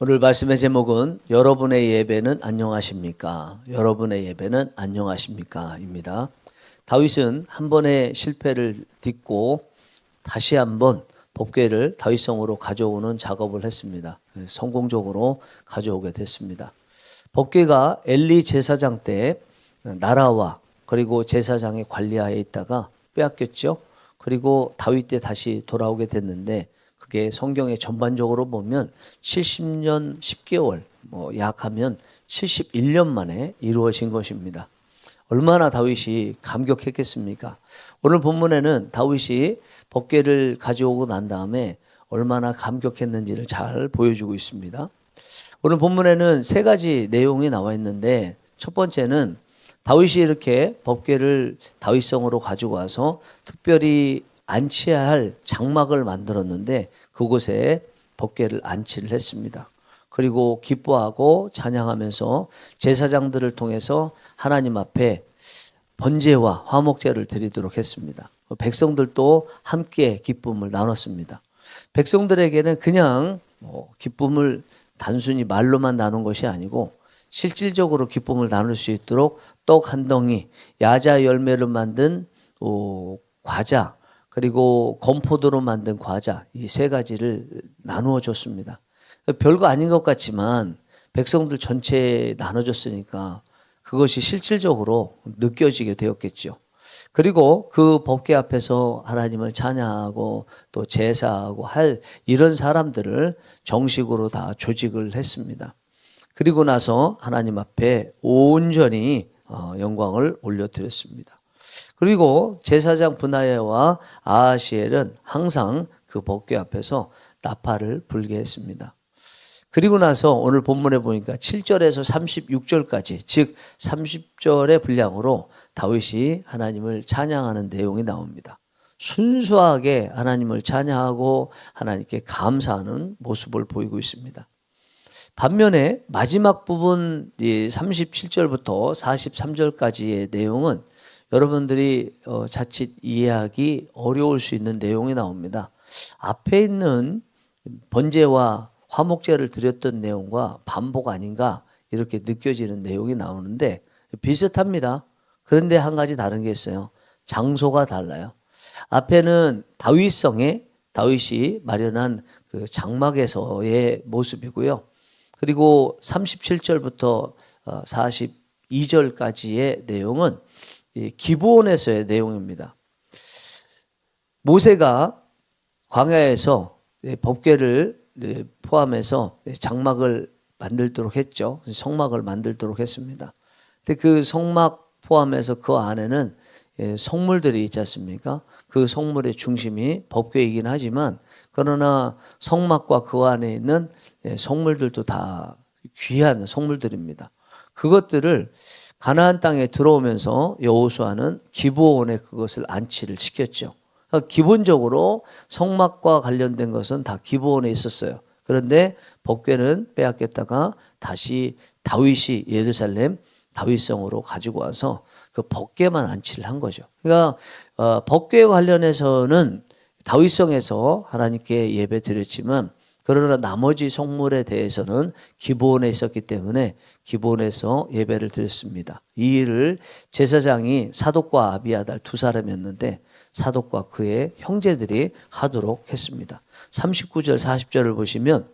오늘 말씀의 제목은 여러분의 예배는 안녕하십니까? 여러분의 예배는 안녕하십니까? 입니다. 다윗은 한 번의 실패를 딛고 다시 한번 법궤를 다윗성으로 가져오는 작업을 했습니다. 성공적으로 가져오게 됐습니다. 법궤가 엘리 제사장 때 나라와 그리고 제사장의 관리하에 있다가 빼앗겼죠. 그리고 다윗 때 다시 돌아오게 됐는데 그게 성경에 전반적으로 보면 70년 10개월 약하면 71년 만에 이루어진 것입니다. 얼마나 다윗이 감격했겠습니까? 오늘 본문에는 다윗이 법궤를 가져오고 난 다음에 얼마나 감격했는지를 잘 보여주고 있습니다. 오늘 본문에는 세 가지 내용이 나와 있는데 첫 번째는 다윗이 이렇게 법궤를 다윗성으로 가지고 와서 특별히 안치해야 할 장막을 만들었는데 그곳에 법궤를 안치를 했습니다. 그리고 기뻐하고 찬양하면서 제사장들을 통해서 하나님 앞에 번제와 화목제를 드리도록 했습니다. 백성들도 함께 기쁨을 나눴습니다. 백성들에게는 그냥 기쁨을 단순히 말로만 나눈 것이 아니고 실질적으로 기쁨을 나눌 수 있도록 떡 한 덩이, 야자 열매로 만든 과자, 그리고 건포도로 만든 과자, 이 세 가지를 나누어 줬습니다. 별거 아닌 것 같지만 백성들 전체에 나눠줬으니까 그것이 실질적으로 느껴지게 되었겠죠. 그리고 그 법궤 앞에서 하나님을 찬양하고 또 제사하고 할 이런 사람들을 정식으로 다 조직을 했습니다. 그리고 나서 하나님 앞에 온전히 영광을 올려드렸습니다. 그리고 제사장 브나야와 아하시엘은 항상 그 법궤 앞에서 나팔을 불게 했습니다. 그리고 나서 오늘 본문에 보니까 7절에서 36절까지 즉 30절의 분량으로 다윗이 하나님을 찬양하는 내용이 나옵니다. 순수하게 하나님을 찬양하고 하나님께 감사하는 모습을 보이고 있습니다. 반면에 마지막 부분 37절부터 43절까지의 내용은 여러분들이 자칫 이해하기 어려울 수 있는 내용이 나옵니다. 앞에 있는 번제와 화목제를 드렸던 내용과 반복 아닌가 이렇게 느껴지는 내용이 나오는데 비슷합니다. 그런데 한 가지 다른 게 있어요. 장소가 달라요. 앞에는 다윗성에 다윗이 마련한 그 장막에서의 모습이고요. 그리고 37절부터 42절까지의 내용은 기브온에서의 내용입니다. 모세가 광야에서 법궤를 포함해서 장막을 만들도록 했죠. 성막을 만들도록 했습니다. 근데 그 성막 포함해서 그 안에는 성물들이 있지 않습니까? 그 성물의 중심이 법궤이긴 하지만 그러나 성막과 그 안에 있는 성물들도 다 귀한 성물들입니다. 그것들을 가나안 땅에 들어오면서 여호수아는 기브온에 그것을 안치를 시켰죠. 그러니까 기본적으로 성막과 관련된 것은 다 기브온에 있었어요. 그런데 법궤는 빼앗겼다가 다시 다윗이 예루살렘 다윗성으로 가지고 와서 그 법궤만 안치를 한 거죠. 그러니까 법궤에 관련해서는 다윗성에서 하나님께 예배 드렸지만 그러나 나머지 성물에 대해서는 기브온에 있었기 때문에 기브온에서 예배를 드렸습니다. 이 일을 제사장이 사독과 아비아달 두 사람이었는데 사독과 그의 형제들이 하도록 했습니다. 39절 40절을 보시면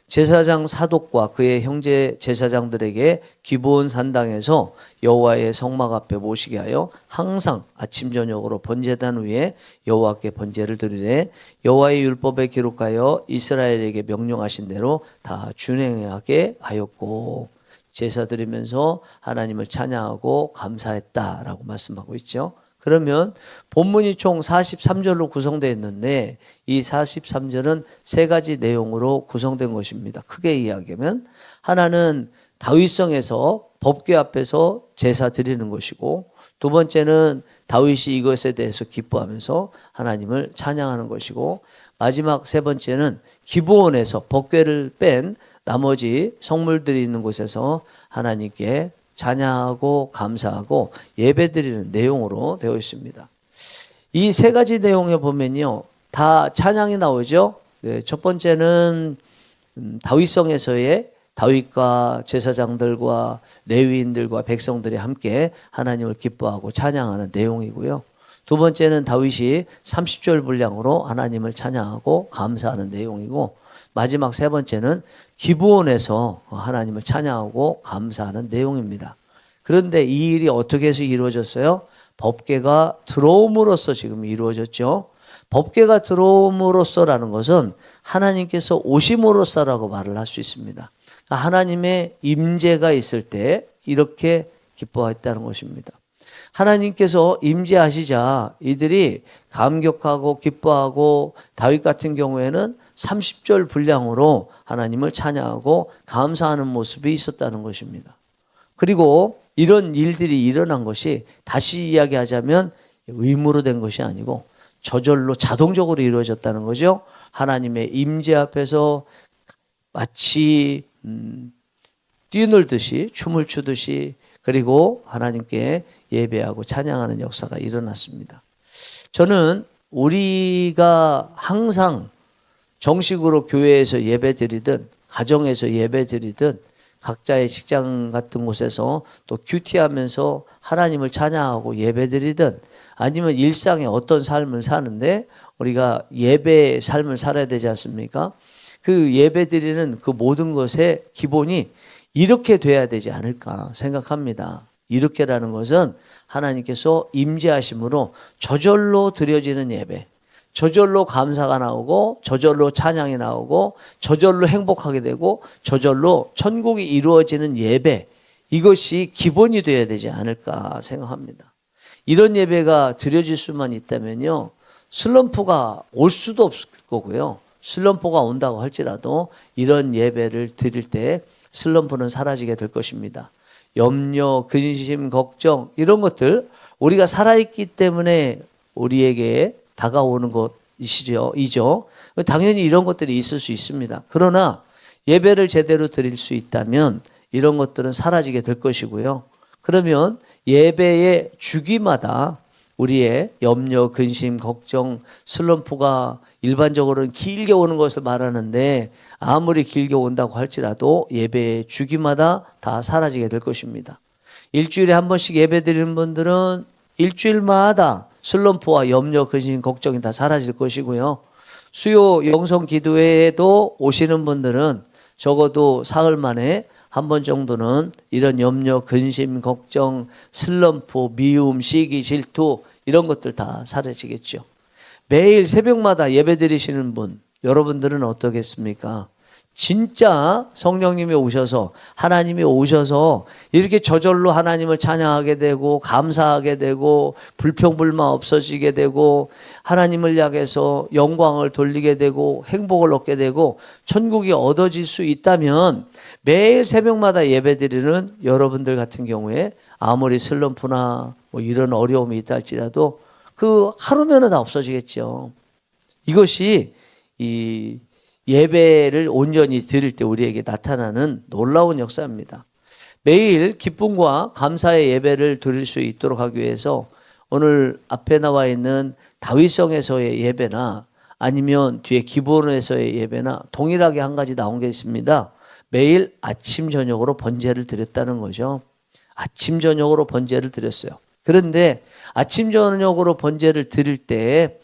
제사장 사독과 그의 형제 제사장들에게 기브온 산당에서 여호와의 성막 앞에 모시게 하여 항상 아침 저녁으로 번제단 위에 여호와께 번제를 드리되 여호와의 율법에 기록하여 이스라엘에게 명령하신 대로 다 준행하게 하였고 제사 드리면서 하나님을 찬양하고 감사했다라고 말씀하고 있죠. 그러면 본문이 총 43절로 구성되어 있는데 이 43절은 세 가지 내용으로 구성된 것입니다. 크게 이야기하면 하나는 다윗성에서 법궤 앞에서 제사 드리는 것이고 두 번째는 다윗이 이것에 대해서 기뻐하면서 하나님을 찬양하는 것이고 마지막 세 번째는 기브온에서 법궤를 뺀 나머지 성물들이 있는 곳에서 하나님께 찬양하고 감사하고 예배드리는 내용으로 되어 있습니다. 이 세 가지 내용에 보면요 다 찬양이 나오죠. 첫 번째는 다윗성에서의 다윗과 제사장들과 레위인들과 백성들이 함께 하나님을 기뻐하고 찬양하는 내용이고요. 두 번째는 다윗이 30절 분량으로 하나님을 찬양하고 감사하는 내용이고, 마지막 세 번째는 기브온에서 하나님을 찬양하고 감사하는 내용입니다. 그런데 이 일이 어떻게 해서 이루어졌어요? 법궤가 들어옴으로써 지금 이루어졌죠. 법궤가 들어옴으로써라는 것은 하나님께서 오심으로써라고 말을 할 수 있습니다. 하나님의 임재가 있을 때 이렇게 기뻐했다는 것입니다. 하나님께서 임재하시자 이들이 감격하고 기뻐하고, 다윗 같은 경우에는 30절 분량으로 하나님을 찬양하고 감사하는 모습이 있었다는 것입니다. 그리고 이런 일들이 일어난 것이 다시 이야기하자면 의무로 된 것이 아니고 저절로 자동적으로 이루어졌다는 거죠. 하나님의 임재 앞에서 마치 뛰놀듯이 춤을 추듯이, 그리고 하나님께 예배하고 찬양하는 역사가 일어났습니다. 저는 우리가 항상 정식으로 교회에서 예배드리든 가정에서 예배드리든 각자의 직장 같은 곳에서 또 큐티하면서 하나님을 찬양하고 예배드리든, 아니면 일상의 어떤 삶을 사는데 우리가 예배의 삶을 살아야 되지 않습니까? 그 예배드리는 그 모든 것의 기본이 이렇게 돼야 되지 않을까 생각합니다. 이렇게라는 것은 하나님께서 임재하심으로 저절로 드려지는 예배, 저절로 감사가 나오고, 저절로 찬양이 나오고, 저절로 행복하게 되고, 저절로 천국이 이루어지는 예배, 이것이 기본이 되어야 되지 않을까 생각합니다. 이런 예배가 드려질 수만 있다면요, 슬럼프가 올 수도 없을 거고요. 슬럼프가 온다고 할지라도 이런 예배를 드릴 때 슬럼프는 사라지게 될 것입니다. 염려, 근심, 걱정, 이런 것들 우리가 살아있기 때문에 우리에게 다가오는 것이죠. 당연히 이런 것들이 있을 수 있습니다. 그러나 예배를 제대로 드릴 수 있다면 이런 것들은 사라지게 될 것이고요. 그러면 예배의 주기마다 우리의 염려, 근심, 걱정, 슬럼프가 일반적으로는 길게 오는 것을 말하는데, 아무리 길게 온다고 할지라도 예배의 주기마다 다 사라지게 될 것입니다. 일주일에 한 번씩 예배 드리는 분들은 일주일마다 슬럼프와 염려, 근심, 걱정이 다 사라질 것이고요. 수요 영성 기도회에도 오시는 분들은 적어도 사흘 만에 한 번 정도는 이런 염려, 근심, 걱정, 슬럼프, 미움, 시기, 질투, 이런 것들 다 사라지겠죠. 매일 새벽마다 예배 드리시는 분, 여러분들은 어떻겠습니까? 진짜 성령님이 오셔서, 하나님이 오셔서 이렇게 저절로 하나님을 찬양하게 되고 감사하게 되고 불평불만 없어지게 되고 하나님을 향해서 영광을 돌리게 되고 행복을 얻게 되고 천국이 얻어질 수 있다면, 매일 새벽마다 예배드리는 여러분들 같은 경우에 아무리 슬럼프나 뭐 이런 어려움이 있다 할지라도 그 하루면은 다 없어지겠죠. 이것이 이 예배를 온전히 드릴 때 우리에게 나타나는 놀라운 역사입니다. 매일 기쁨과 감사의 예배를 드릴 수 있도록 하기 위해서 오늘 앞에 나와 있는 다윗성에서의 예배나 아니면 뒤에 기브온에서의 예배나 동일하게 한 가지 나온 게 있습니다. 매일 아침 저녁으로 번제를 드렸다는 거죠. 아침 저녁으로 번제를 드렸어요. 그런데 아침 저녁으로 번제를 드릴 때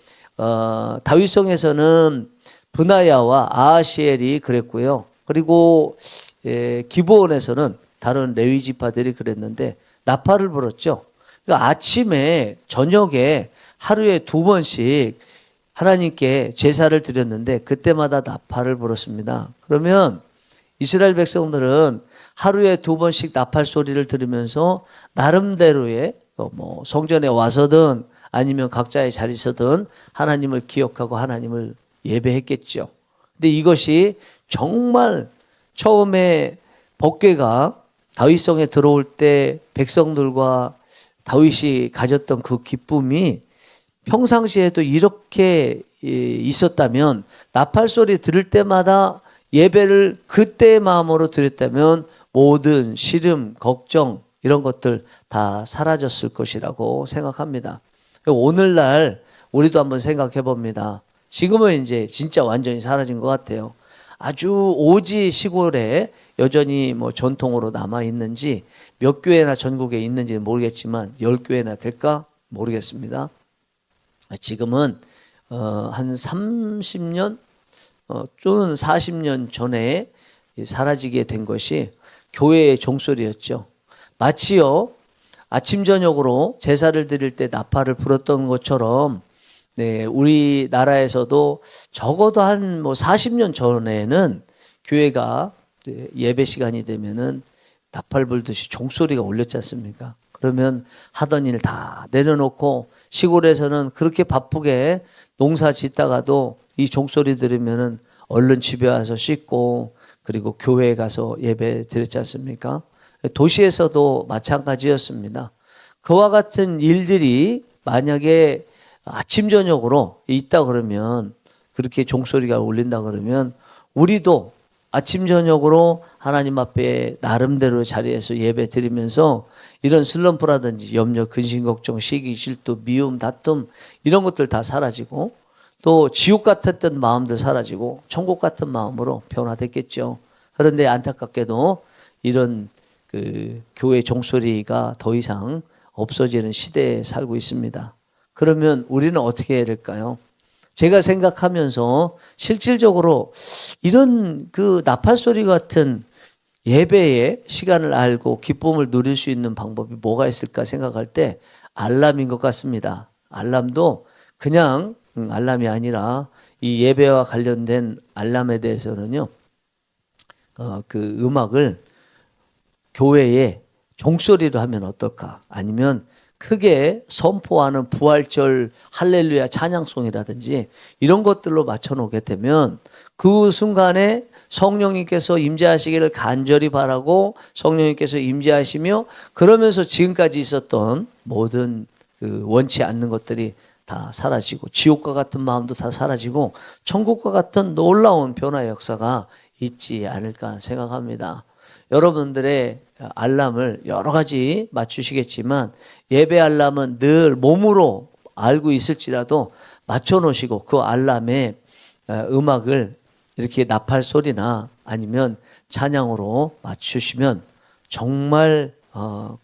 다윗성에서는 브나야와 아하시엘이 그랬고요. 그리고 기브온에서는 다른 레위 지파들이 그랬는데 나팔을 불었죠. 그러니까 아침에 저녁에 하루에 2번씩 하나님께 제사를 드렸는데 그때마다 나팔을 불었습니다. 그러면 이스라엘 백성들은 하루에 2번씩 나팔 소리를 들으면서 나름대로의 뭐 성전에 와서든 아니면 각자의 자리서든 하나님을 기억하고 하나님을 예배했겠죠. 근데 이것이 정말 처음에 법궤가 다윗성에 들어올 때 백성들과 다윗이 가졌던 그 기쁨이 평상시에도 이렇게 있었다면, 나팔 소리 들을 때마다 예배를 그때의 마음으로 드렸다면 모든 시름, 걱정 이런 것들 다 사라졌을 것이라고 생각합니다. 오늘날 우리도 한번 생각해 봅니다. 지금은 이제 진짜 완전히 사라진 것 같아요. 아주 오지 시골에 여전히 뭐 전통으로 남아 있는지 몇 교회나 전국에 있는지는 모르겠지만 10교회나 될까 모르겠습니다. 지금은 한 30년 또는 40년 전에 사라지게 된 것이 교회의 종소리였죠. 마치요 아침 저녁으로 제사를 드릴 때 나팔을 불었던 것처럼 네, 우리나라에서도 적어도 한 뭐 40년 전에는 교회가 예배 시간이 되면은 나팔 불듯이 종소리가 울렸지 않습니까? 그러면 하던 일 다 내려놓고 시골에서는 그렇게 바쁘게 농사 짓다가도 이 종소리 들으면은 얼른 집에 와서 씻고 그리고 교회에 가서 예배 드렸지 않습니까? 도시에서도 마찬가지였습니다. 그와 같은 일들이 만약에 아침 저녁으로 있다 그러면 그렇게 종소리가 울린다 그러면 우리도 아침 저녁으로 하나님 앞에 나름대로 자리에서 예배 드리면서 이런 슬럼프라든지 염려, 근심, 걱정, 시기, 질투, 미움, 다툼 이런 것들 다 사라지고 또 지옥 같았던 마음들 사라지고 천국 같은 마음으로 변화됐겠죠. 그런데 안타깝게도 이런 그 교회 종소리가 더 이상 없어지는 시대에 살고 있습니다. 그러면 우리는 어떻게 해야 될까요? 제가 생각하면서 실질적으로 이런 그 나팔 소리 같은 예배의 시간을 알고 기쁨을 누릴 수 있는 방법이 뭐가 있을까 생각할 때 알람인 것 같습니다. 알람도 그냥 알람이 아니라 이 예배와 관련된 알람에 대해서는요, 그 음악을 교회에 종소리로 하면 어떨까? 아니면 크게 선포하는 부활절 할렐루야 찬양송이라든지 이런 것들로 맞춰놓게 되면 그 순간에 성령님께서 임재하시기를 간절히 바라고 성령님께서 임재하시며 그러면서 지금까지 있었던 모든 그 원치 않는 것들이 다 사라지고 지옥과 같은 마음도 다 사라지고 천국과 같은 놀라운 변화의 역사가 있지 않을까 생각합니다. 여러분들의 알람을 여러 가지 맞추시겠지만 예배 알람은 늘 몸으로 알고 있을지라도 맞춰 놓으시고 그 알람에 음악을 이렇게 나팔 소리나 아니면 찬양으로 맞추시면 정말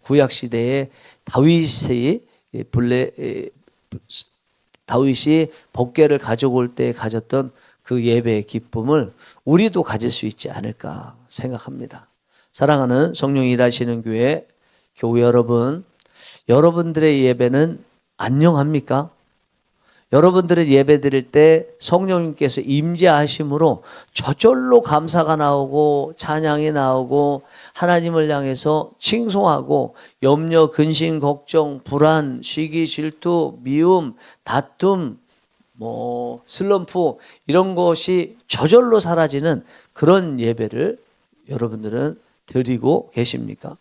구약 시대에 다윗이 법궤를 가져올 때 가졌던 그 예배의 기쁨을 우리도 가질 수 있지 않을까 생각합니다. 사랑하는 성령 일하시는 교회 여러분, 여러분들의 예배는 안녕합니까? 여러분들의 예배 드릴 때 성령님께서 임재하심으로 저절로 감사가 나오고 찬양이 나오고 하나님을 향해서 칭송하고 염려, 근심, 걱정, 불안, 시기, 질투, 미움, 다툼, 슬럼프 이런 것이 저절로 사라지는 그런 예배를 여러분들은 드리고 계십니까?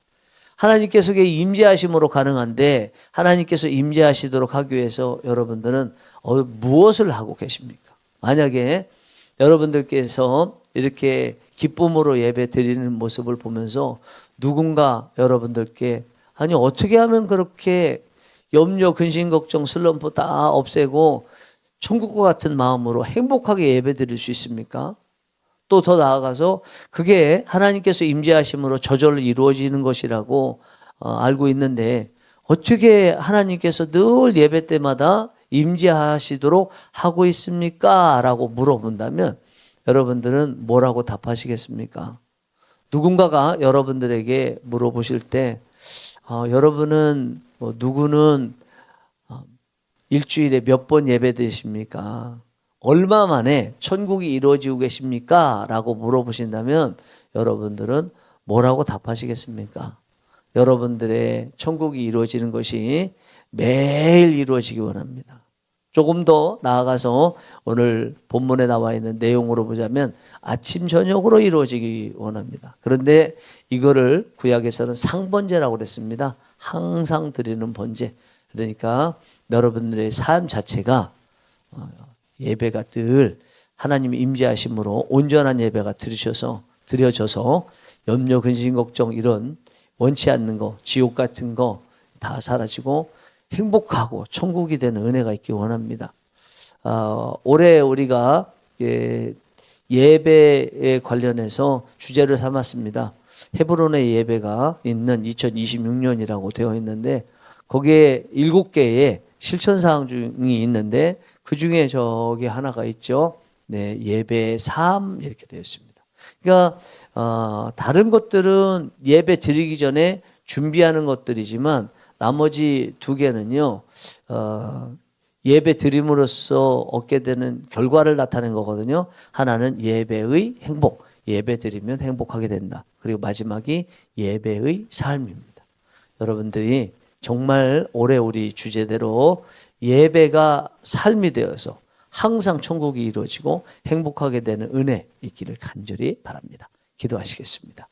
하나님께서 임재하심으로 가능한데 하나님께서 임재하시도록 하기 위해서 여러분들은 무엇을 하고 계십니까? 만약에 여러분들께서 이렇게 기쁨으로 예배 드리는 모습을 보면서 누군가 여러분들께 아니 어떻게 하면 그렇게 염려, 근심, 걱정, 슬럼프 다 없애고 천국과 같은 마음으로 행복하게 예배 드릴 수 있습니까? 또 더 나아가서 그게 하나님께서 임재하심으로 저절로 이루어지는 것이라고 알고 있는데 어떻게 하나님께서 늘 예배 때마다 임재하시도록 하고 있습니까? 라고 물어본다면 여러분들은 뭐라고 답하시겠습니까? 누군가가 여러분들에게 물어보실 때 여러분은 누구는 일주일에 몇 번 예배 드십니까? 얼마 만에 천국이 이루어지고 계십니까? 라고 물어보신다면 여러분들은 뭐라고 답하시겠습니까? 여러분들의 천국이 이루어지는 것이 매일 이루어지기 원합니다. 조금 더 나아가서 오늘 본문에 나와 있는 내용으로 보자면 아침 저녁으로 이루어지기 원합니다. 그런데 이거를 구약에서는 상번제라고 그랬습니다. 항상 드리는 번제. 그러니까 여러분들의 삶 자체가 예배가 늘 하나님의 임재하심으로 온전한 예배가 드려져서 염려, 근심, 걱정 이런 원치 않는 거, 지옥 같은 거 다 사라지고 행복하고 천국이 되는 은혜가 있기 원합니다. 올해 우리가 예배에 관련해서 주제를 삼았습니다. 헤브론의 예배가 있는 2026년이라고 되어 있는데 거기에 7개의 실천사항 중이 있는데 그 중에 저기 하나가 있죠. 네, 예배의 삶 이렇게 되어 있습니다. 그러니까 다른 것들은 예배 드리기 전에 준비하는 것들이지만 나머지 2개는요. 예배 드림으로써 얻게 되는 결과를 나타낸 거거든요. 하나는 예배의 행복. 예배 드리면 행복하게 된다. 그리고 마지막이 예배의 삶입니다. 여러분들이 정말 올해 우리 주제대로 예배가 삶이 되어서 항상 천국이 이루어지고 행복하게 되는 은혜 있기를 간절히 바랍니다. 기도하시겠습니다.